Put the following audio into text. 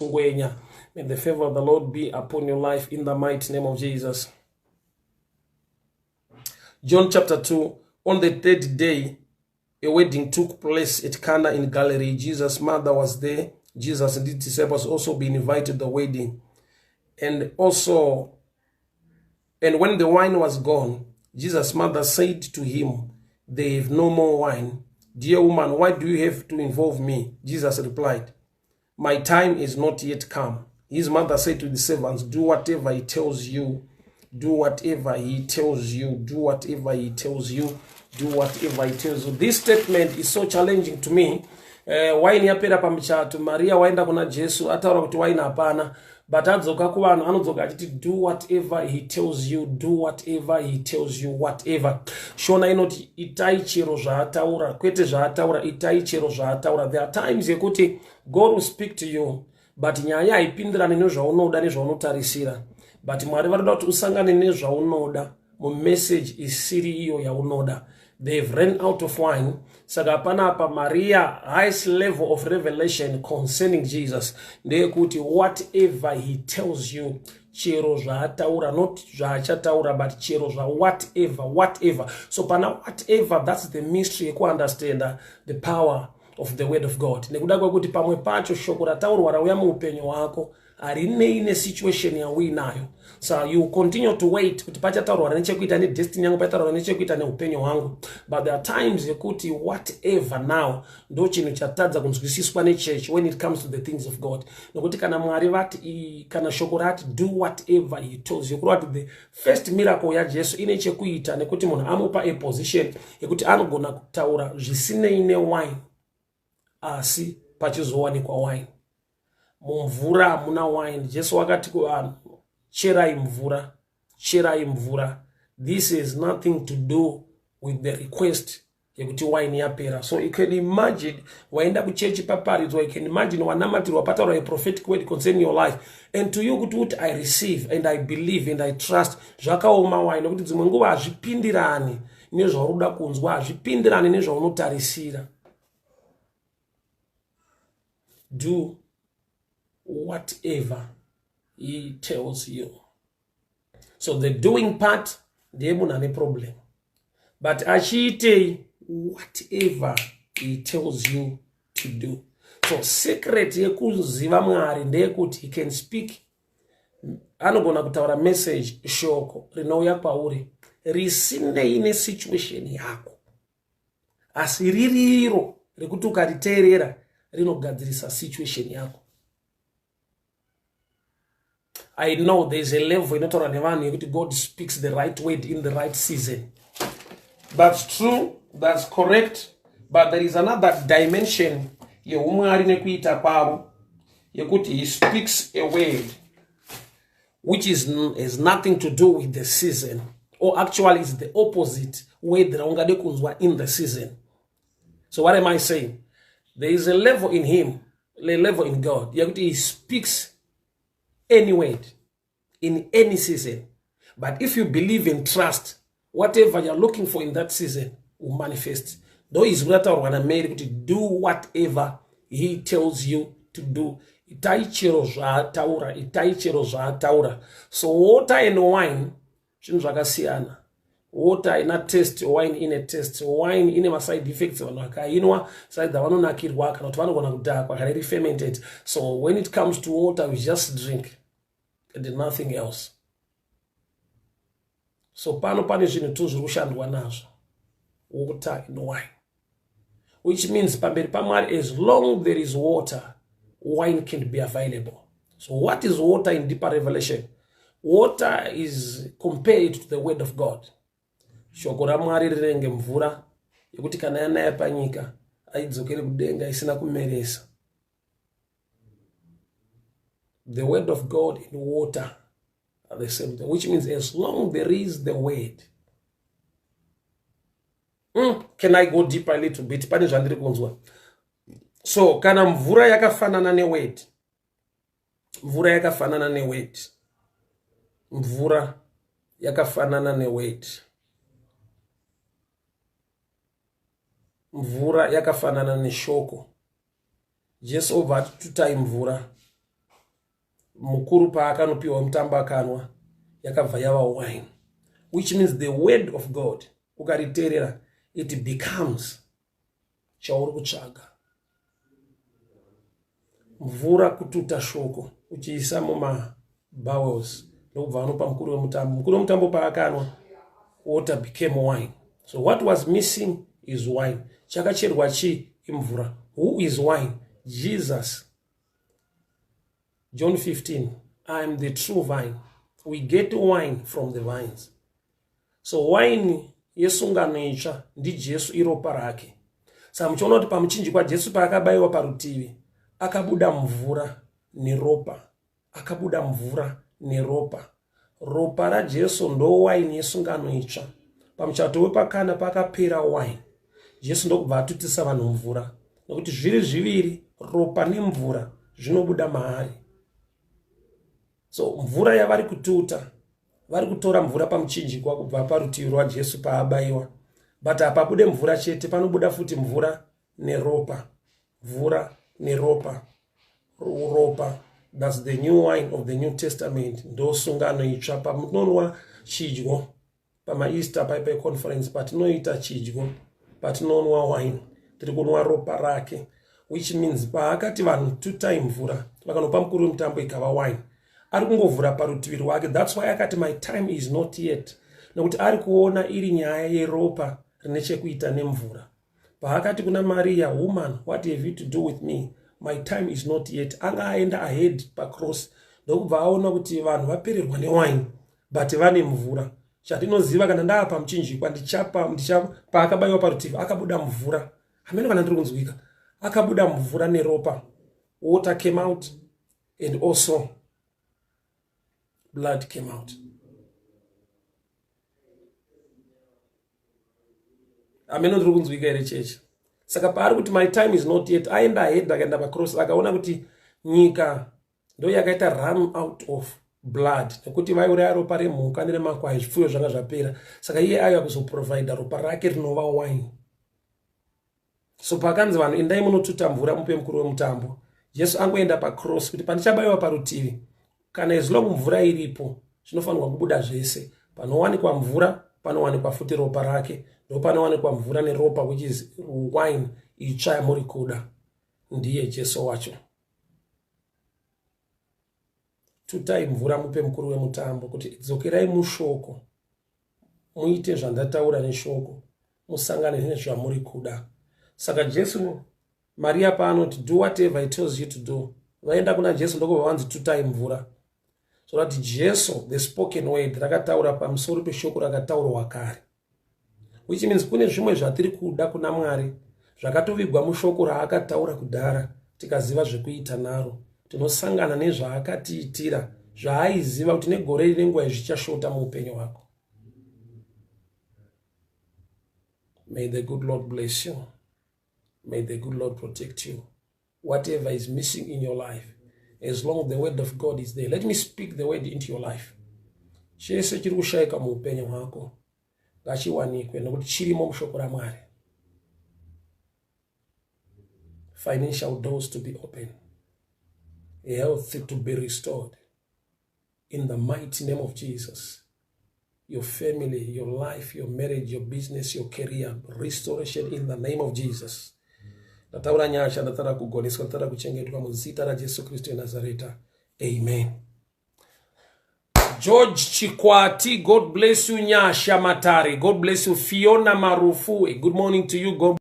May the favor of the Lord be upon your life in the mighty name of Jesus. John chapter 2. On the third day, a wedding took place at Cana in Galilee. Jesus' mother was there. Jesus and his disciples also been invited to the wedding. And when the wine was gone, Jesus' mother said to him, "They have no more wine." "Dear woman, why do you have to involve me?" Jesus replied, "My time is not yet come." His mother said to the servants, "Do whatever he tells you. Do whatever he tells you. Do whatever he tells you. Do whatever he tells you." This statement is so challenging to me. Wine yapera pamchatu, Maria waenda kuna Jesu, ataura kuti wine hapana. But adzoka kuvanhu anodzoka achiti do whatever he tells you, do whatever he tells you, whatever. Shona inoti itai chero zvaataura, kwete zvaataura, itai chero zvaataura. There are times yekuti God will speak to you, but nyaya haipindirane nezvaunoda nezvaunotarisira. But Mwari varikuda kuti usangane nezvaunoda mu message isiri iyo yaunoda. They've run out of wine. Saka panapa Maria highest level of revelation concerning Jesus. Ndeyekuti whatever he tells you, chero zvaataura, not zvaachataura, but chero zva whatever. So pana whatever, that's the mystery yeku understand the power of the word of God. Nekuda kwekuti pamwe pacho shoko rataurwa rauya muupenyu hwako harine situation yauinayo. So you continue to wait kuti pachataurwa nechekuita nedestiny yangu, pachataurwa nechekuita neupenyu hwangu. But there are times yekuti whatever now ndo chinhu chatadza kunzwisiswa nechurch when it comes to the things of God. Nokuti kana Mwari vati, kana shoko rati do whatever he tells you, kurati the first miracle ya Jesu ine chekuita nekuti munhu amupa a position yekuti anogona kutaura zvisinei newine asi pachizowanikwa wine. Mumvura muna wine. Jesu wakati kuvanhu, cherai mvura, cherai mvura. This has nothing to do with the request yekuti wine yapera. So you can imagine waenda kuchechi paparidzwa, you can imagine wanamatirwa pataurwa a prophetic word concerning your life, and to you kuti I receive and I believe and I trust zvakaoma wine, nokuti dzimwe nguva hazvipindirani nezvaunoda kunzwa, hazvipindirani nezvaunotarisira. Do whatever he tells you. So the doing part, ndiye munhu ane problem. But achiite whatever he tells you to do. So secret yekuziva Mwari ndeyekuti he can speak. Anogona kutaura message shoko rinouya pauri risinei nesituation yako, asi ririro rekuti ukariteerera rinogadzirisa situation yako. I know there's a level inotaura nevanhu yekuti God speaks the right word in the right season. That's true, that's correct, but there is another dimension yeumwari nekuita kwavo yekuti he speaks a word which has nothing to do with the season, or actually is the opposite word raungade kunzwa in the season. So what am I saying? There is a level in him, a level in God. He speaks any word, in any season. But if you believe and trust, whatever you're looking for in that season will manifest. Though he's made to do whatever he tells you to do. Itai chero zvaataura, itai chero zvaataura. So water and wine, zvinhu zvakasiyana. Water in a test, wine in a test, wine in a side effects vanhu vakainwa side vanonakirwa kana kuti vanogona kudhakwa kana iri fermented. So when it comes to water, we just drink and nothing else. So pano pane zvinhu tu zviri kushandwa nazvo, water and wine, which means pamberi paMwari, as long there is water, wine can be available. So what is water in deeper revelation? Water is compared to the word of God. Shoko raMwari rinenge mvura yekuti kana yanaya panyika aidzokere kudenga isina kumeresa. The word of God and water are the same thing, which means as long there is the word. Can I go deeper a little bit? Pane zvandiri kunzwa. So kana mvura yakafanana neword, mvura yakafanana neword, mvura yakafanana neword, mvura yakafanana neshoko. Jesu obva atitutai mvura mukuru paakanopiwa mutambo akanwa yakabva yava wine, which means the word of God ukariteerera it becomes chauri kutsvaga. Mvura kututa shoko uchiisa mumabowels ndokubva vanopa mukuru wemutambo. Mukuru wemutambo paakanwa water became wine. So what was missing is wine. Chakacherwa chi imvura. Who is wine? Jesus. John 15, I am the true vine. We get wine from the vines. So wine yesungano itsva ndiJesu iropa rake. Saka muchiona kuti pamuchinjikwa Jesu paakabayiwa parutivi akabuda mvura neropa. Akabuda mvura neropa. Ropa raJesu ndo wine yesungano itsva. Pamuchato wepakana pakapera wine. Jesu ndokubva atutisa vanhu mvura. Nokuti zviri zviviri, ropa nemvura zvinobuda mahari. So mvura yavari kututa, vari kutora mvura pamuchinjikwa kubva parutivi rwaJesu paabayiwa. But hapabude mvura chete, panobuda futi mvura neropa. Mvura neropa. Ropa. That's the new wine of the New Testament. Ndo sungano itsva pamunonwa chidyo. Pama-Easter paipa conference patinoita chidyo. Patinonwa wine. Tiri kunwa ropa rake. Which means paakati vanhu tutai mvura. Vakanopa mukuru wemutambo ikava wine. Ari kungovhura parutivi rwake. That's why akati my time is not yet. Nokuti ari kuona iri nyaya yeropa rine chekuita nemvura. Paakati kuna Maria, woman, what have you to do with me? My time is not yet. Anga aenda ahead pacross. Ndokubva aona kuti vanhu vapererwa newine but vane mvura. Chatinoziva kana ndaa pamuchinjikwa ndichapa paakabayiwa parutivi akabuda mvura. Hamene kana ndiri kunzwika. Akabuda mvura neropa. Water came out and also blood came out. Ameno ndiri kunzwika here chechi. Saka paari kuti my time is not yet, aenda ahead akaenda pacross akaona kuti nyika ndo yakaita run out of blood. Nekuti vaiuraya ropa remhuka neremakwai zvipfuyo zvanga zvapera. Saka iye aiya kuzoprovide ropa rake rinova wine. So pakanzi vanhu endai munotuta mvura mupe mukuru wemutambo. Jesu angoenda pacross kuti pandichabayiwa parutivi. Kana as long mvura iripo, zvinofanirwa kubuda zvese. Panowanikwa mvura, panowanikwa futi ropa rake. Ndo panowanikwa mvura neropa, which is wine itsva yamuri kuda. Ndiye Jesu wacho. Tutai mvura mupe mukuru wemutambo kuti dzokerai mushoko. Muite zvandataura neshoko. Musangane nezvamuri kuda. Saka Jesu, Maria paanoti do whatever he tells you to do. Vaenda kuna Jesu ndoko vanzi tutai mvura. So that Jesu, the spoken word, rakataura pamusoro peshoko rakataurwa kare. Which means kune zvimwe zvatiri kuda kuna Mwari zvakatovigwa mushoko raakataura kudhara. Tikaziva zvekuita naro, tinosangana nezvaakatiitira, zvaaiziva kuti negore nenguva zvichashota muupenyu hwako. May the good Lord bless you. May the good Lord protect you. Whatever is missing in your life, as long as the word of God is there. Let me speak the word into your life. Chese chiri kushaika muupenyu hwako ngachiwanikwe nokuti chirimo mushoko raMwari. Financial doors to be open. Health to be restored. In the mighty name of Jesus. Your family, your life, your marriage, your business, your career. Restoration in the name of Jesus. Ndataura nyasha, ndatara kugoneswa, ndatara kuchengetwa muzita ra Jesu Kristo Nazareta. Amen. George Chikwati, God bless you. Nyasha Matari, God bless you. Fiona Marufu, good morning to you. God